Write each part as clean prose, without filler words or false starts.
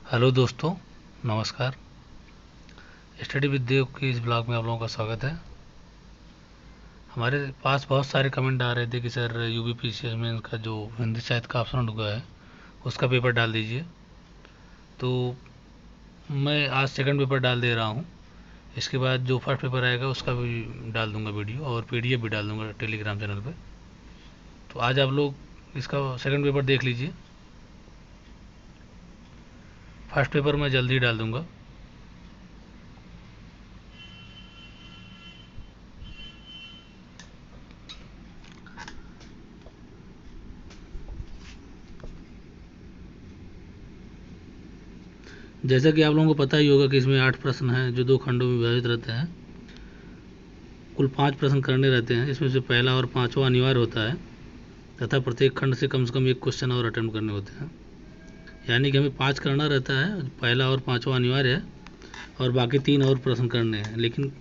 Hello दोस्तों, नमस्कार। Study with देव के इस ब्लॉग में आप लोगों का स्वागत है। हमारे पास बहुत सारे कमेंट आ रहे थे कि सर यूबीपीसीएस में का जो हिंदी साहित्य का ऑप्शन हुआ है उसका पेपर डाल दीजिए। तो मैं आज सेकंड पेपर डाल दे रहा हूँ। इसके बाद जो फर्स्ट पेपर आएगा उसका भी डाल दूंगा वीडियो, और पीडीएफ भी डाल दूंगा टेलीग्राम चैनल पे। तो आज आप लोग इसका सेकंड पेपर देख लीजिए। फर्स्ट पेपर मैं जल्दी डाल दूंगा। जैसा कि आप लोगों को पता ही होगा कि इसमें 8 प्रश्न हैं जो 2 खंडों में विभाजित रहते हैं। कुल 5 प्रश्न करने रहते हैं। इसमें से पहला और पांचवा अनिवार्य होता है तथा प्रत्येक खंड से कम एक क्वेश्चन और अटेम्प्ट करने होते हैं। यानी कि हमें 5 करना रहता है, पहला और पांचवा अनिवार्य है और बाकी 3 और प्रश्न करने हैं, लेकिन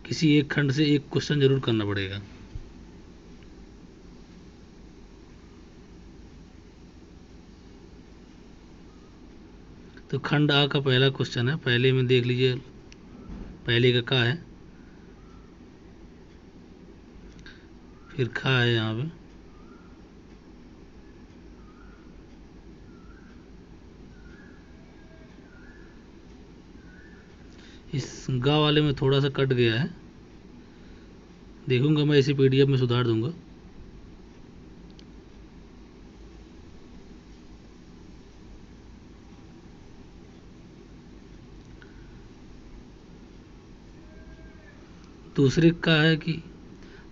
किसी एक खंड से एक क्वेश्चन जरूर करना पड़ेगा। तो खंड आ का पहला क्वेश्चन है, पहले में देख लीजिए। पहले का है, फिर खा है यहाँ पे, इस गा वाले में थोड़ा सा कट गया है, देखूंगा मैं इसी पीडीएफ में सुधार दूंगा। दूसरे का है कि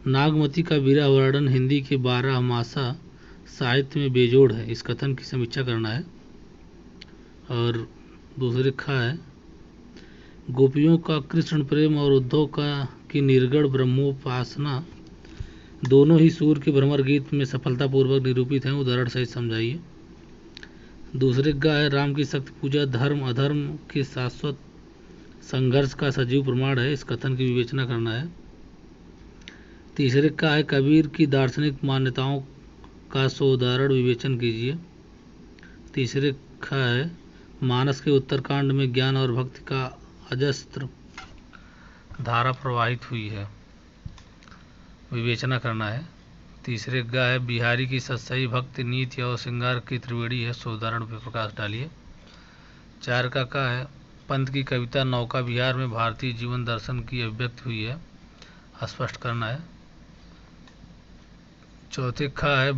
नागमती का वीरा वर्णन हिंदी के 12 मासा साहित्य में बेजोड़ है, इस कथन की समीक्षा करना है। और दूसरे खा है, गोपियों का कृष्ण प्रेम और उद्धव का की निर्गण ब्रह्मोपासना दोनों ही सूर्य के भ्रमर गीत में सफलतापूर्वक निरूपित हैं, उदाहरण सहित समझाइए। दूसरे का है, राम की शक्ति पूजा धर्म अधर्म के शाश्वत संघर्ष का सजीव प्रमाण है, इस कथन की विवेचना करना है। तीसरे का है, कबीर की दार्शनिक मान्यताओं का उदाहरण विवेचन कीजिए। तीसरे का है, मानस के उत्तरकांड में ज्ञान और भक्ति का अजस्त्र धारा प्रवाहित हुई है, विवेचना करना है। तीसरे गा है, बिहारी की सत्सई भक्ति नीति और श्रृंगार की त्रिवेणी है, उदाहरण पर प्रकाश डालिए। चार का है, पंत की कविता नौका विहार में भारतीय जीवन दर्शन की अभिव्यक्ति हुई है, स्पष्ट करना है। चौथे खा है,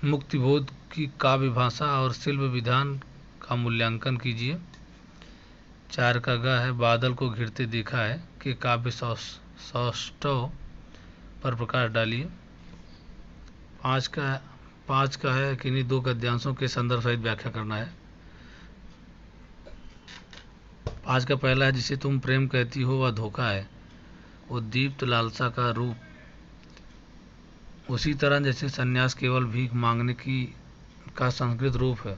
मुक्तिबोध की काव्य भाषा और शिल्प विधान का मूल्यांकन कीजिए। चार का गा है, बादल को घिरते देखा है कि काव्य सौष्ठव पर प्रकाश डालिए। पाँच का है, किन्हीं 2 गद्यांशों के संदर्भ सहित व्याख्या करना है। 5 का पहला है, जिसे तुम प्रेम कहती हो वह धोखा है, उद्दीप्त लालसा का रूप, उसी तरह जैसे सन्यास केवल भीख मांगने की का संस्कृत रूप है।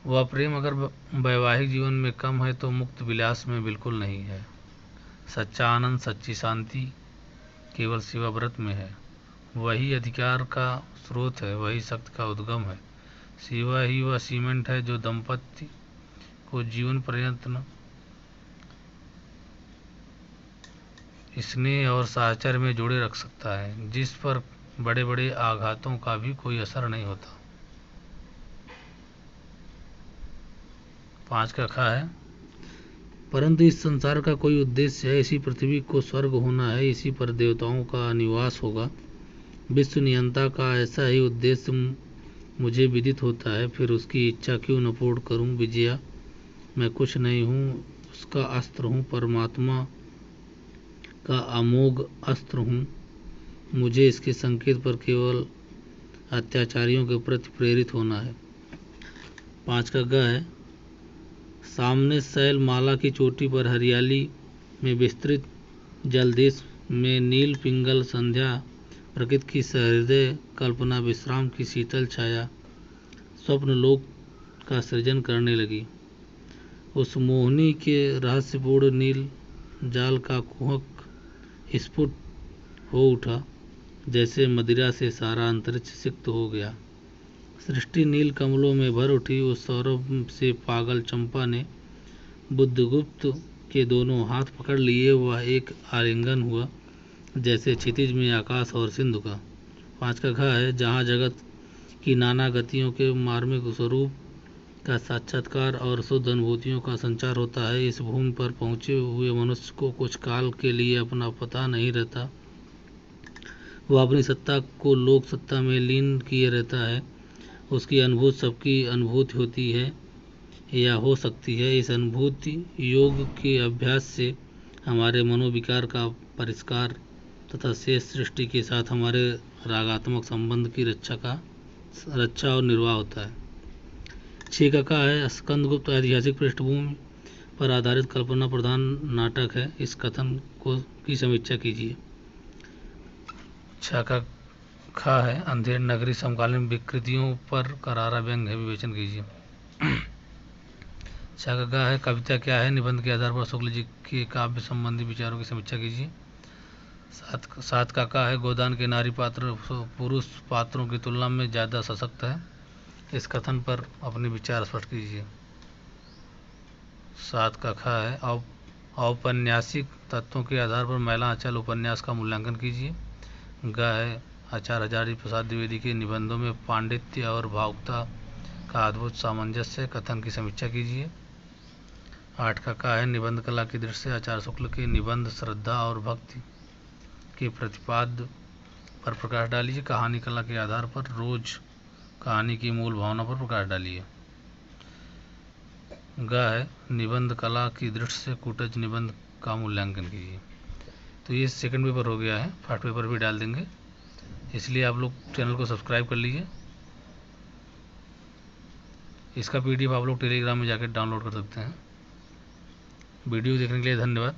वह प्रेम अगर वैवाहिक जीवन में कम है तो मुक्त विलास में बिल्कुल नहीं है। सच्चा आनंद सच्ची शांति केवल शिवाव्रत में है, वही अधिकार का स्रोत है, वही शक्ति का उद्गम है। शिवा ही वह सीमेंट है जो दंपति को जीवन पर्यंत स्नेह और साहचर्य में जोड़े रख सकता है, जिस पर बड़े बड़े आघातों का भी कोई असर नहीं होता। 5 का खा है, परंतु इस संसार का कोई उद्देश्य है, इसी पृथ्वी को स्वर्ग होना है, इसी पर देवताओं का निवास होगा। विश्व नियंता का ऐसा ही उद्देश्य मुझे विदित होता है, फिर उसकी इच्छा क्यों न पूर्ण करूं। विजया, मैं कुछ नहीं हूँ, उसका अस्त्र हूँ, परमात्मा का अमोघ अस्त्र हूँ, मुझे इसके संकेत पर केवल अत्याचारियों के प्रति प्रेरित होना है। 5 का ग है, सामने शैल माला की चोटी पर हरियाली में विस्तृत जलदेश में नील पिंगल संध्या, प्रकृति की सहृदय कल्पना विश्राम की शीतल छाया स्वप्न लोक का सृजन करने लगी। उस मोहनी के रहस्यपूर्ण नील जाल का कुहक स्फुट हो उठा, जैसे मदिरा से सारा अंतरिक्ष सिक्त हो गया। सृष्टि नील कमलों में भर उठी, उस सौरभ से पागल चंपा ने बुद्धगुप्त के दोनों हाथ पकड़ लिए। वह एक आलिंगन हुआ, जैसे क्षितिज में आकाश और सिंधु का। 5 का घ है, जहाँ जगत की नाना गतियों के मार्मिक स्वरूप का साक्षात्कार और शुद्ध अनुभूतियों का संचार होता है। इस भूमि पर पहुँचे हुए मनुष्य को कुछ काल के लिए अपना पता नहीं रहता। वह अपनी सत्ता को लोक सत्ता में लीन किए रहता है। उसकी अनुभूति सबकी अनुभूति होती है या हो सकती है। इस अनुभूति योग के अभ्यास से हमारे मनोविकार का परिष्कार तथा शेष सृष्टि के साथ हमारे रागात्मक संबंध की रक्षा और निर्वाह होता है। 6 का है, स्कंदगुप्त ऐतिहासिक पृष्ठभूमि पर आधारित कल्पना प्रधान नाटक है। इस कथन की समीक्षा कीजिए। 6 का खा है, अंधेर नगरी समकालीन विकृतियों पर करारा व्यंग है, विवेचन कीजिए। 6 का गा है, कविता क्या है, निबंध के आधार पर शुक्ल जी के काव्य संबंधी विचारों की समीक्षा कीजिए। 7 का का है, गोदान के नारी पात्र पुरुष पात्रों की तुलना में ज़्यादा सशक्त है। इस कथन पर अपने विचार स्पष्ट कीजिए। 7 का खा है, औपन्यासिक तत्वों के आधार पर महिला अचल उपन्यास का मूल्यांकन कीजिए। ग है, आचार्य हजारी प्रसाद द्विवेदी के निबंधों में पांडित्य और भावुकता का अद्भुत सामंजस्य, कथन की समीक्षा कीजिए। 8 का है, निबंध कला की दृष्टि से आचार्य शुक्ल के निबंध श्रद्धा और भक्ति के प्रतिपाद्य पर प्रकाश डालिए। कहानी कला के आधार पर रोज कहानी की मूल भावना पर प्रकाश डालिए। ग है, निबंध कला की दृष्टि से कूटज निबंध का मूल्यांकन कीजिए। तो ये सेकंड पेपर हो गया है, फर्स्ट पेपर भी डाल देंगे, इसलिए आप लोग चैनल को सब्सक्राइब कर लीजिए। इसका PDF आप लोग टेलीग्राम में जाकर डाउनलोड कर सकते हैं। वीडियो देखने के लिए धन्यवाद।